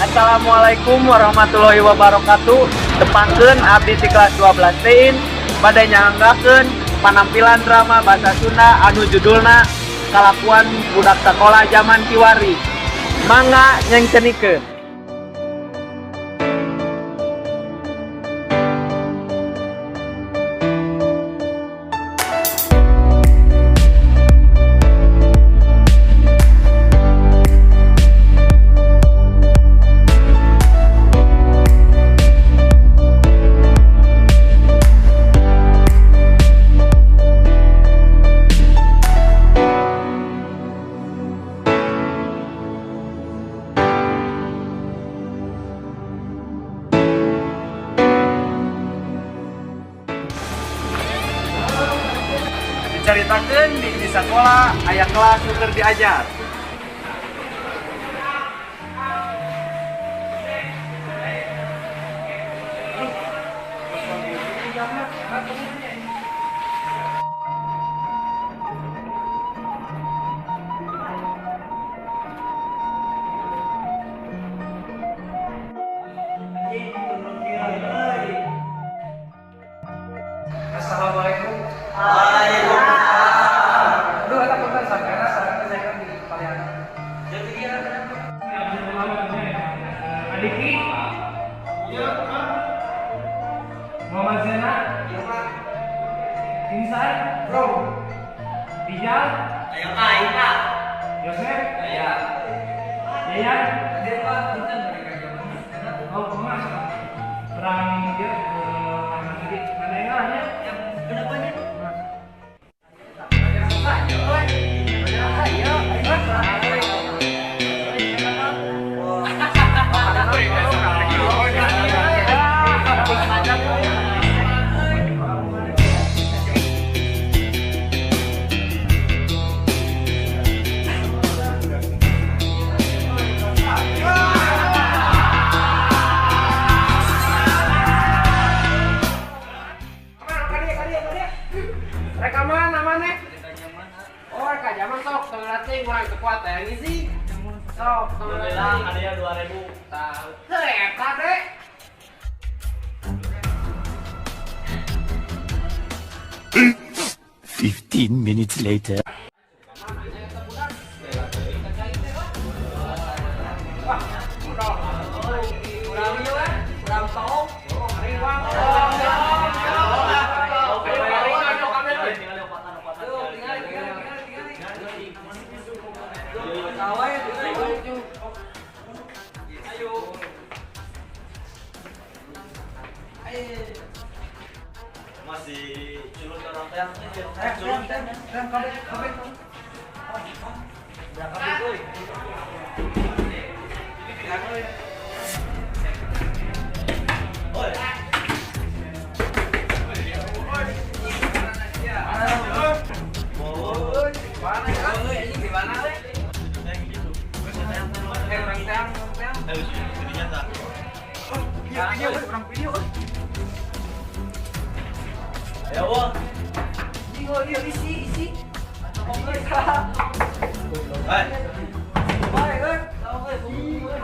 Assalamualaikum warahmatullahi wabarakatuh. Tepangkeun abdi ti kelas 12 tein bade nyanggakeun penampilan drama bahasa Sunda anu judulna Kalakuan Budak Sakola Zaman Kiwari. Mangga nyengcenikeun. Diceritakeun di sekolah aya kelas nu keur diajar. Assalamualaikum. Aduh, eta punten sakana sareng saya kan di paliana. Jadi dia Adiki. Iya, Pak. Muhammad Zena. Iya, Pak. Insan. Bro. Bijal. Ayo, Pak. Ayo, Pak. Yosef. Iya. Yayan. Dia, Pak. Punten mereka jaman. Oh, Mas. Perang dia ke Masjid. Mana yang ngarahnya? Yang kenapanya? Rekaman namanya? Oh, reka zaman sok, tenggelatnya kurang kekuat ya ini sih. Sok, tenggelatnya. Ada yang 2000. Tahu. Ternyata deh. Fifteen minutes later. Masih culun orang teh. Ya wah. Iya isi.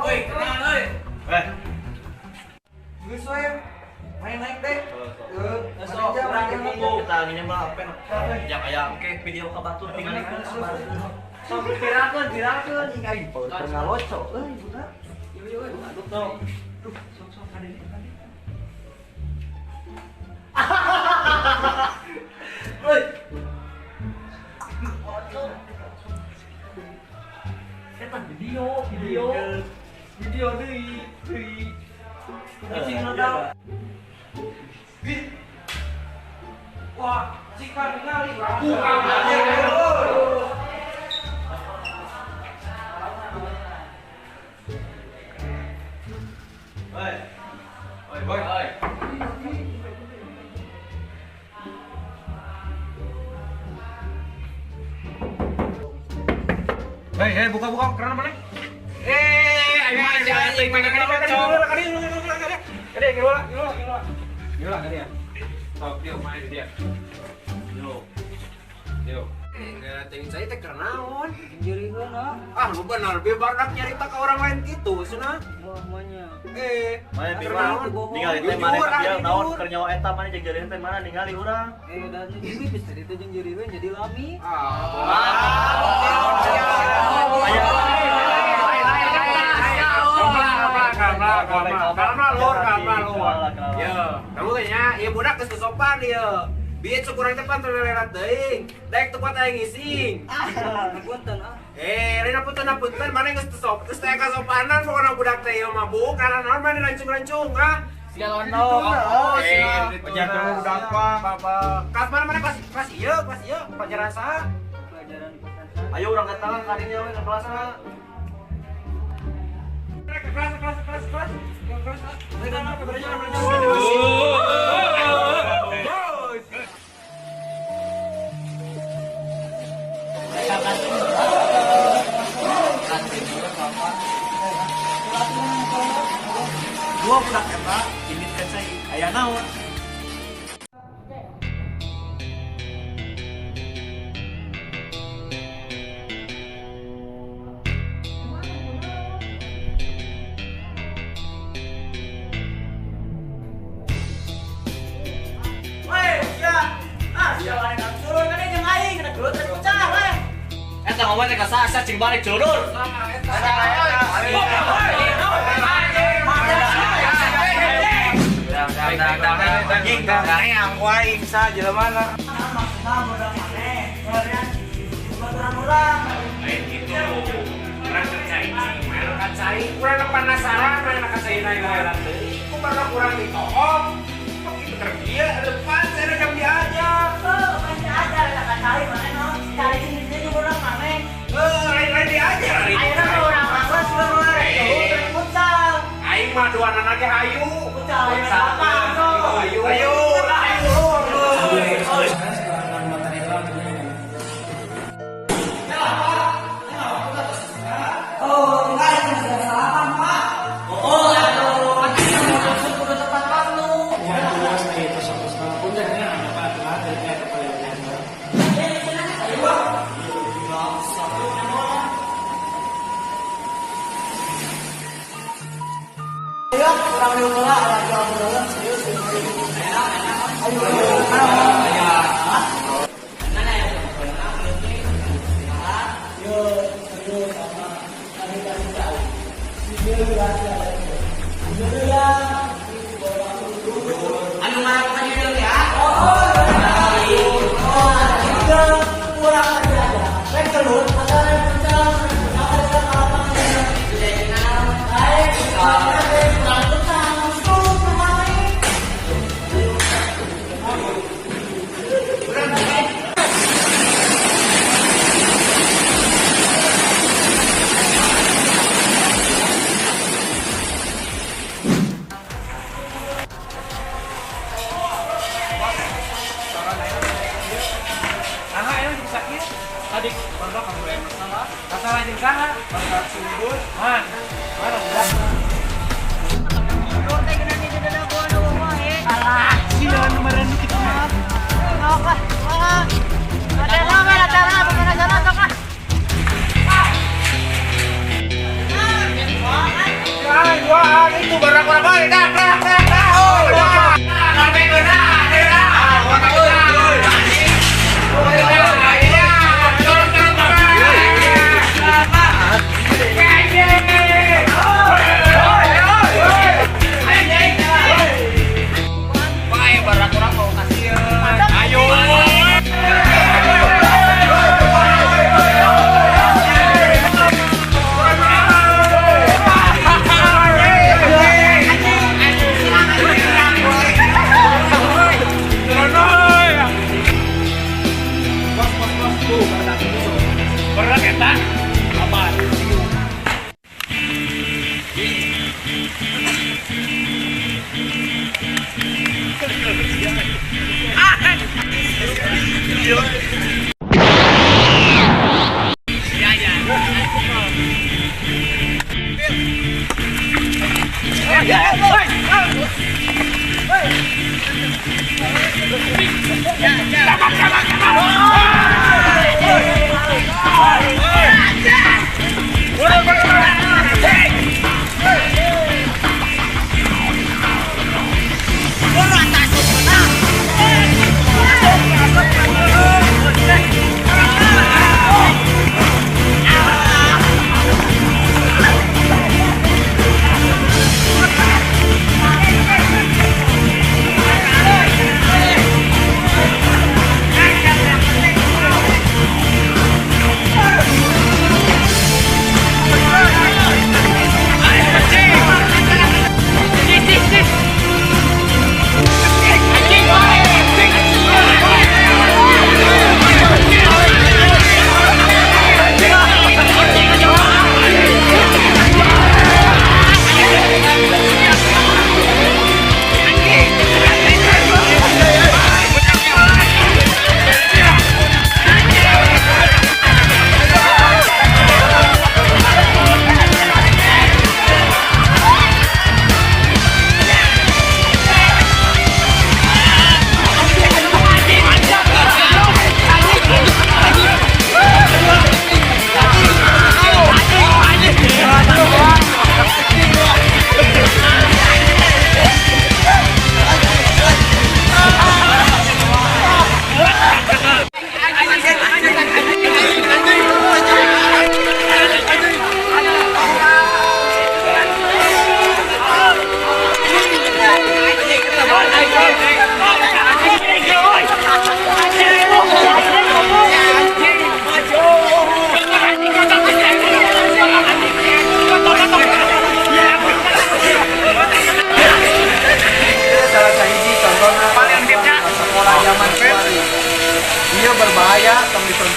Oi, kenal euy. Geus we main naik deh. Sok urang ditunggu kita nyemal HP. Jak aya engke video ka batur tingalikeun sabareng. Sok pirakeun ingai teu ngaloco euy budak. Yuk, aduh tuh. Sok kade. Oi. Eta video deui. Cing nodal. Wah, cika ningali. Bukan aja. Oi. Hei, buka keran mana? Ayo mana kali ya. Sok, dia main dia. Yo. Tingin saya teh kenaon. Jeriheun ah. Ah, lu benar barudak nyarita ke orang lain gitu, cenah. Mamanya. Mana kenaon? ningali teh mana dia naon keur nyawa eta mana jeung jeureun teh mana ningali urang. Dan ini bisa itu jeung jeriheun jadi lami. Karena lur. Ya, kamu nya ieu budak geus sopan ieu. Bieu cukurang teh pantoleran teuing. Daek tempat aya ngising. Punten ah. Lain punten mana geus teu sopan. Geus teh kasopanan pokona budak teh ieu mabuk karena naon mana rancung-rancung ah. Sialono. Penjaga budak Pak. Kelas mana kelas ieu, pelajaran saha? Pelajaran kelas. Ayo urang datang ka dinya we ka kelasna. Kelas. Dua budak eta ini teh saya aya naon? Eta ngomong teh kasasa cing balik jodor. Kurang penasaran, mana kacai naik deui. Ku baru kurang ditohong. Kok gitu kerja depan saya jam dia aja. Lain dia aja. Aing mah duanan lagi hayu. Ayo. Itu barang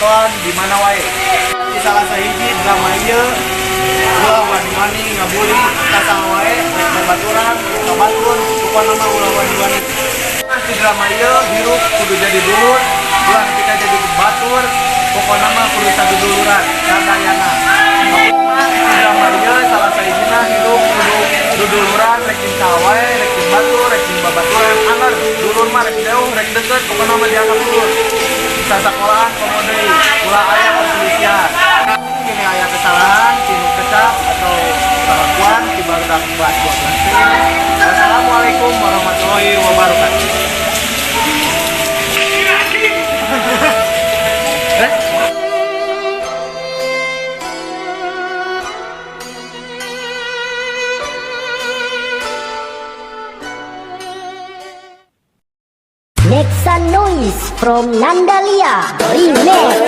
nonton di mana wae. Di salah sahiji drama ieu ulah wani-wani ngabuli kasang wae rek babaturan kabatur pokona mah ulah wani-wani. Di drama ieu hirup kudu jadi dulur, ulah kita jadi batur pokona mah kudu saduduluran sadayana. Di drama ieu salah sahijina hirup kudu duduluran rek cinta wae rek batur rek babaturan anger dulur mah rek jauh rek deket pokona mah dianggap dulur. Bisa sekolahan komo deui ulah aya perselisihan. Ini aya kesalahan tinu kecap atau kelakuan di barudak buat nanti. Wassalamualaikum warahmatullahi wabarakatuh. Make some noise from Nandalia Remix.